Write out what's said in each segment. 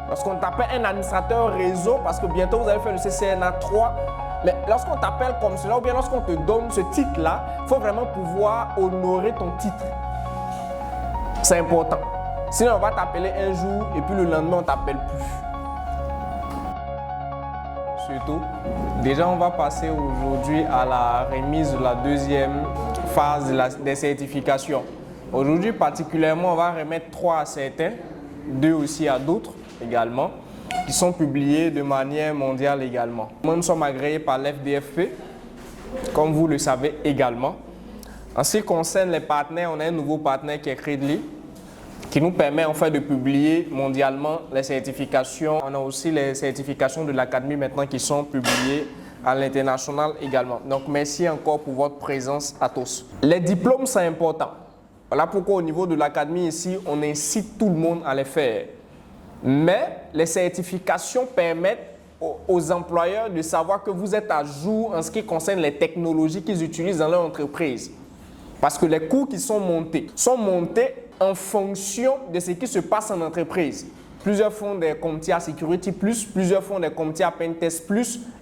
Lorsqu'on t'appelle un administrateur réseau, parce que bientôt vous allez faire le CCNA 3, mais lorsqu'on t'appelle comme cela, ou bien lorsqu'on te donne ce titre-là, il faut vraiment pouvoir honorer ton titre. C'est important. Sinon, on va t'appeler un jour et puis le lendemain, on ne t'appelle plus. Surtout, déjà, on va passer aujourd'hui à la remise de la deuxième phase des certifications. Aujourd'hui, particulièrement, on va remettre 3 à certains, 2 aussi à d'autres également, qui sont publiés de manière mondiale également. Nous sommes agréés par l'FDFP, comme vous le savez également. En ce qui concerne les partenaires, on a un nouveau partenaire qui est Credly, qui nous permet en fait de publier mondialement les certifications. On a aussi les certifications de l'Académie maintenant qui sont publiées à l'international également. Donc merci encore pour votre présence à tous. Les diplômes, c'est important. Voilà pourquoi au niveau de l'Académie ici, on incite tout le monde à les faire. Mais les certifications permettent aux employeurs de savoir que vous êtes à jour en ce qui concerne les technologies qu'ils utilisent dans leur entreprise. Parce que les cours qui sont montés en fonction de ce qui se passe en entreprise. Plusieurs font des CompTIA Security+, plusieurs font des CompTIA Pentest+,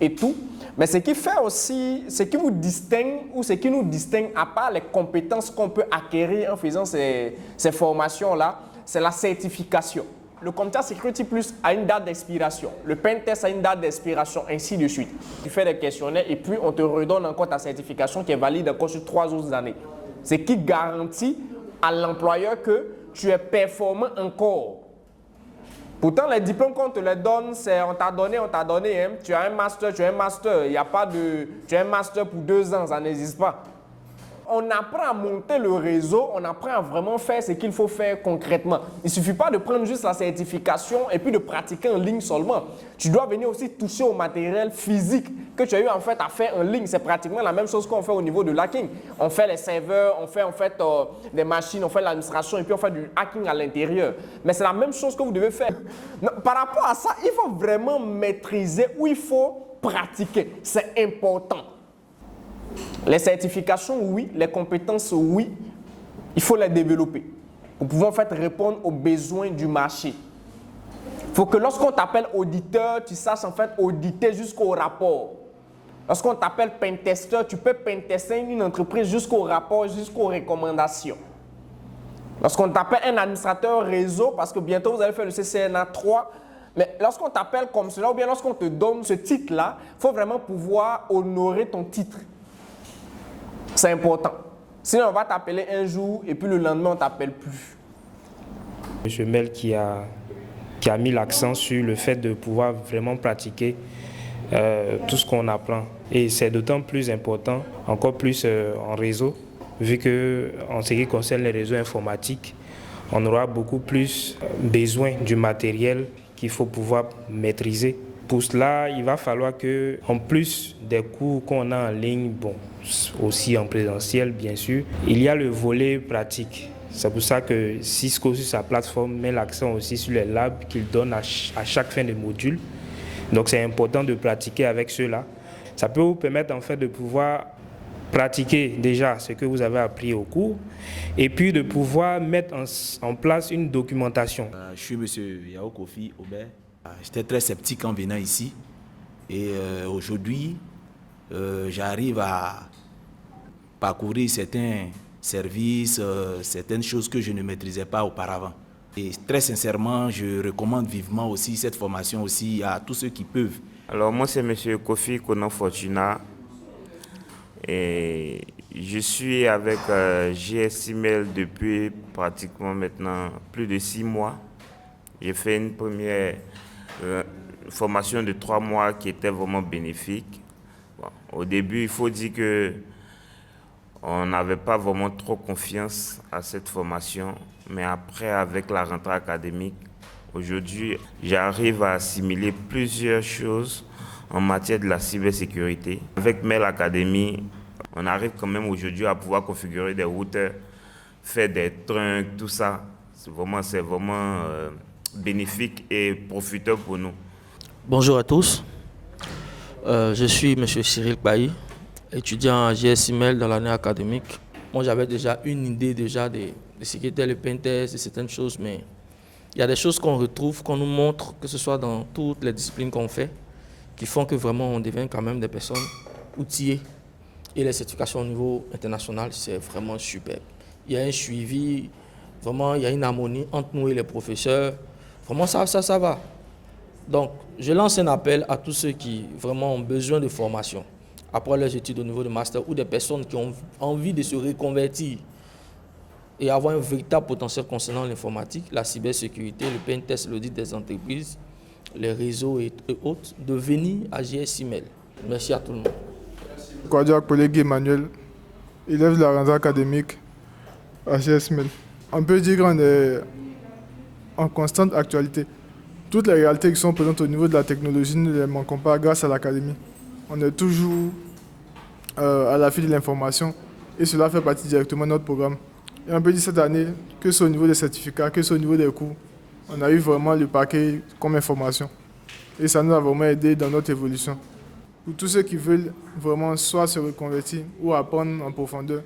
et tout. Mais ce qui fait aussi, ce qui vous distingue ou ce qui nous distingue, à part les compétences qu'on peut acquérir en faisant ces formations-là, c'est la certification. Le CompTIA Security+ a une date d'expiration, le Pentest a une date d'expiration, ainsi de suite. Tu fais des questionnaires et puis on te redonne encore ta certification qui est valide encore sur 3 autres années. Ce qui garantit à l'employeur que tu es performant encore. Pourtant, les diplômes qu'on te les donne, c'est on t'a donné, hein. Tu as un master, il n'y a pas de... Tu as un master pour 2 ans, ça n'existe pas. On apprend à monter le réseau, on apprend à vraiment faire ce qu'il faut faire concrètement. Il ne suffit pas de prendre juste la certification et puis de pratiquer en ligne seulement. Tu dois venir aussi toucher au matériel physique que tu as eu en fait à faire en ligne. C'est pratiquement la même chose qu'on fait au niveau de l'hacking. On fait les serveurs, on fait en fait des machines, on fait l'administration et puis on fait du hacking à l'intérieur. Mais c'est la même chose que vous devez faire. Non, par rapport à ça, il faut vraiment maîtriser ou il faut pratiquer. C'est important. Les certifications, oui. Les compétences, oui. Il faut les développer pour pouvoir en fait répondre aux besoins du marché. Il faut que lorsqu'on t'appelle auditeur, tu saches en fait auditer jusqu'au rapport. Lorsqu'on t'appelle pentester, tu peux pentester une entreprise jusqu'au rapport, jusqu'aux recommandations. Lorsqu'on t'appelle un administrateur réseau, parce que bientôt vous allez faire le CCNA 3, mais lorsqu'on t'appelle comme cela, ou bien lorsqu'on te donne ce titre-là, il faut vraiment pouvoir honorer ton titre. C'est important. Sinon, on va t'appeler un jour et puis le lendemain, on ne t'appelle plus. M. Mel qui a mis l'accent sur le fait de pouvoir vraiment pratiquer tout ce qu'on apprend. Et c'est d'autant plus important, encore plus en réseau, vu qu'en ce qui concerne les réseaux informatiques, on aura beaucoup plus besoin du matériel qu'il faut pouvoir maîtriser. Pour cela, il va falloir que, en plus des cours qu'on a en ligne, bon, aussi en présentiel bien sûr, il y a le volet pratique. C'est pour ça que Cisco sur sa plateforme met l'accent aussi sur les labs qu'il donne à chaque fin de module. Donc c'est important de pratiquer avec ceux-là. Ça peut vous permettre en fait de pouvoir pratiquer déjà ce que vous avez appris au cours et puis de pouvoir mettre en place une documentation. Je suis M. Yao Kofi Aubert. J'étais très sceptique en venant ici et aujourd'hui, j'arrive à parcourir certains services, certaines choses que je ne maîtrisais pas auparavant. Et très sincèrement, je recommande vivement aussi cette formation aussi à tous ceux qui peuvent. Alors moi, c'est M. Kofi Konan Fortuna et je suis avec JSIMEL depuis pratiquement maintenant plus de 6 mois. J'ai fait une première formation de 3 mois qui était vraiment bénéfique. Bon, au début, il faut dire qu'on n'avait pas vraiment trop confiance à cette formation, mais après, avec la rentrée académique, aujourd'hui, j'arrive à assimiler plusieurs choses en matière de la cybersécurité. Avec Mel Academy, on arrive quand même aujourd'hui à pouvoir configurer des routeurs, faire des trunks, tout ça. C'est vraiment bénéfique et profiteur pour nous. Bonjour à tous, je suis M. Cyril Bailly, étudiant à JSIMEL dans l'année académique. Moi j'avais déjà une idée de ce qu'était le pentest et certaines choses, mais il y a des choses qu'on retrouve, qu'on nous montre, que ce soit dans toutes les disciplines qu'on fait, qui font que vraiment on devient quand même des personnes outillées. Et les certifications au niveau international, c'est vraiment super. Il y a un suivi, vraiment, il y a une harmonie entre nous et les professeurs. Vraiment, ça va. Donc, je lance un appel à tous ceux qui vraiment ont besoin de formation après leurs études au niveau de master ou des personnes qui ont envie de se reconvertir et avoir un véritable potentiel concernant l'informatique, la cybersécurité, le pentest, l'audit des entreprises, les réseaux et autres, de venir à GSIMEL. Merci à tout le monde. Kouadia collègue Emmanuel, élève de la rentrée académique à GSIMEL. On peut dire qu'on est en constante actualité. Toutes les réalités qui sont présentes au niveau de la technologie, ne les manquons pas grâce à l'académie. On est toujours à l'affût de l'information et cela fait partie directement de notre programme. Et on peut dire cette année, que ce soit au niveau des certificats, que ce soit au niveau des cours, on a eu vraiment le paquet comme information. Et ça nous a vraiment aidé dans notre évolution. Pour tous ceux qui veulent vraiment soit se reconvertir ou apprendre en profondeur,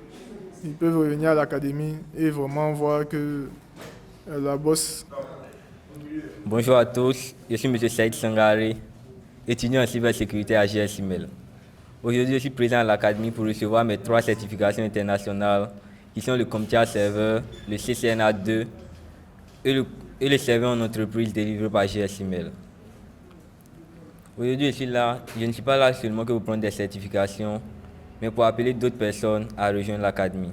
ils peuvent revenir à l'académie et vraiment voir que la bosse. Bonjour à tous, je suis M. Saïd Sangari, étudiant en cybersécurité à GSIMEL. Aujourd'hui, je suis présent à l'académie pour recevoir mes 3 certifications internationales qui sont le CompTIA Server, le CCNA 2 et le serveur en entreprise délivré par GSIMEL. Aujourd'hui, je ne suis pas là seulement que pour prendre des certifications, mais pour appeler d'autres personnes à rejoindre l'académie.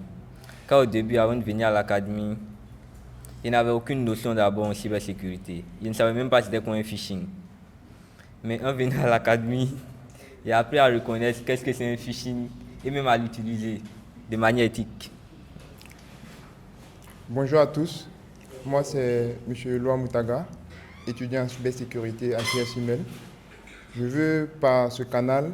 Car au début, avant de venir à l'académie, je n'avais aucune notion d'abord en cybersécurité. Je ne savais même pas c'était quoi un phishing. Mais en venant à l'académie, j'ai appris à reconnaître qu'est-ce que c'est un phishing et même à l'utiliser de manière éthique. Bonjour à tous, moi c'est M. Loa Moutaga, étudiant en cybersécurité à GSIMEL. Je veux par ce canal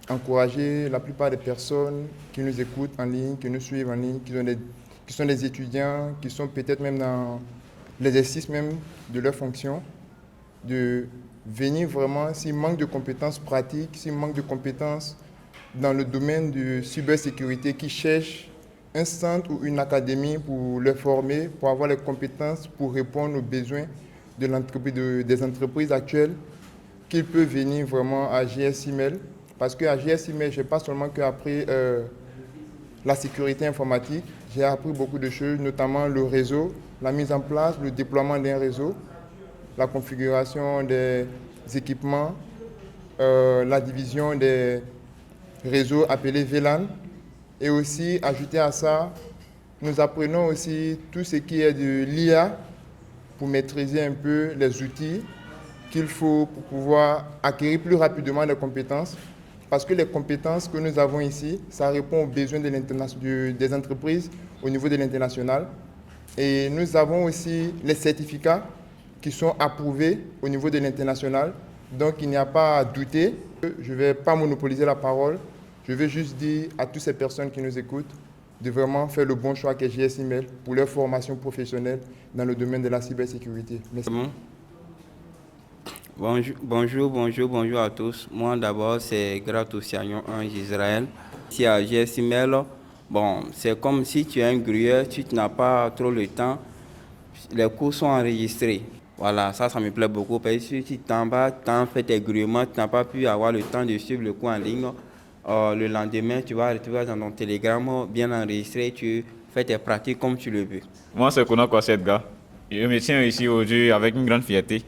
encourager la plupart des personnes qui nous écoutent en ligne, qui nous suivent en ligne, qui sont des étudiants, qui sont peut-être même dans l'exercice même de leur fonction, de venir vraiment, s'ils manquent de compétences pratiques, s'ils manquent de compétences dans le domaine de cybersécurité, qui cherchent un centre ou une académie pour les former, pour avoir les compétences pour répondre aux besoins des entreprises actuelles, qu'ils peuvent venir vraiment à GSIMEL. Parce qu'à GSIMEL, je n'ai pas seulement appris la sécurité informatique, j'ai appris beaucoup de choses, notamment le réseau, la mise en place, le déploiement d'un réseau, la configuration des équipements, la division des réseaux appelés VLAN. Et aussi, ajouté à ça, nous apprenons aussi tout ce qui est de l'IA pour maîtriser un peu les outils qu'il faut pour pouvoir acquérir plus rapidement des compétences. Parce que les compétences que nous avons ici, ça répond aux besoins des entreprises au niveau de l'international. Et nous avons aussi les certificats qui sont approuvés au niveau de l'international. Donc il n'y a pas à douter. Je ne vais pas monopoliser la parole. Je veux juste dire à toutes ces personnes qui nous écoutent de vraiment faire le bon choix qu'est GSIMEL pour leur formation professionnelle dans le domaine de la cybersécurité. Merci. Bonjour à tous. Moi d'abord c'est Gratoussiagnon Israël. Ici à GSIMEL, c'est comme si tu es un gruyère, tu n'as pas trop le temps. Les cours sont enregistrés. Voilà, ça me plaît beaucoup parce que si tu t'en vas, tu as fait tes grouillements, tu n'as pas pu avoir le temps de suivre le cours en ligne. Le lendemain, tu vas retrouver dans ton télégramme bien enregistré, tu fais tes pratiques comme tu le veux. Moi, c'est Kona Kwasedga. Je me tiens ici aujourd'hui avec une grande fierté.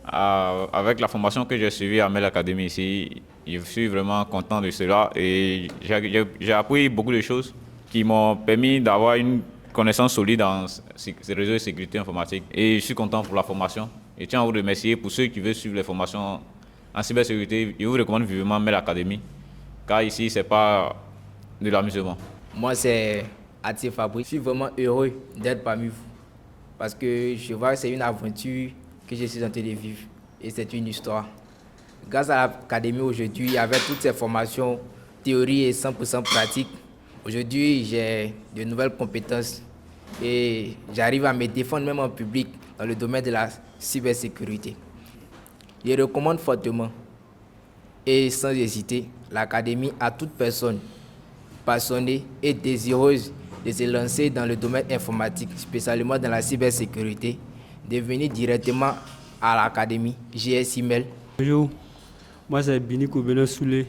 Avec la formation que j'ai suivie à Mel Academy ici, je suis vraiment content de cela et j'ai appris beaucoup de choses qui m'ont permis d'avoir une connaissance solide en ces réseaux de sécurité informatique. Et je suis content pour la formation. Et tiens à vous remercier pour ceux qui veulent suivre les formations en cybersécurité. Je vous recommande vivement Mel Academy. Car ici, ce n'est pas de l'amusement. Moi, c'est Atie Fabrice. Je suis vraiment heureux d'être parmi vous. Parce que je vois que c'est une aventure que je suis en train de vivre. Et c'est une histoire. Grâce à l'académie aujourd'hui, avec toutes ces formations, théorie et 100% pratique, aujourd'hui, j'ai de nouvelles compétences. Et j'arrive à me défendre même en public dans le domaine de la cybersécurité. Je recommande fortement et sans hésiter l'académie à toute personne passionnée et désireuse de se lancer dans le domaine informatique, spécialement dans la cybersécurité, de venir directement à l'académie GSIMEL. Bonjour, moi c'est Bini Koubelo Soulé.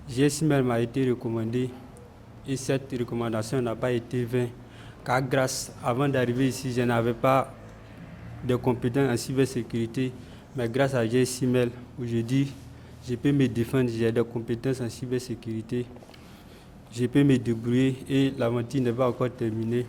GSIMEL m'a été recommandé et cette recommandation n'a pas été vaine car avant d'arriver ici, je n'avais pas de compétences en cybersécurité, mais grâce à GSIMEL, aujourd'hui, je peux me défendre, j'ai des compétences en cybersécurité, je peux me débrouiller et l'aventure n'est pas encore terminée.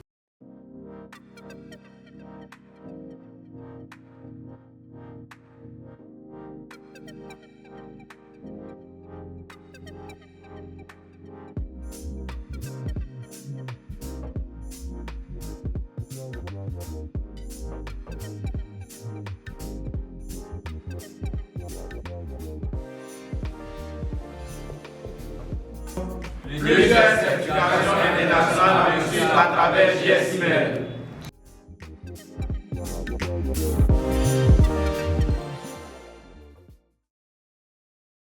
Plusieurs certifications internationales reçues à travers GSIMEL.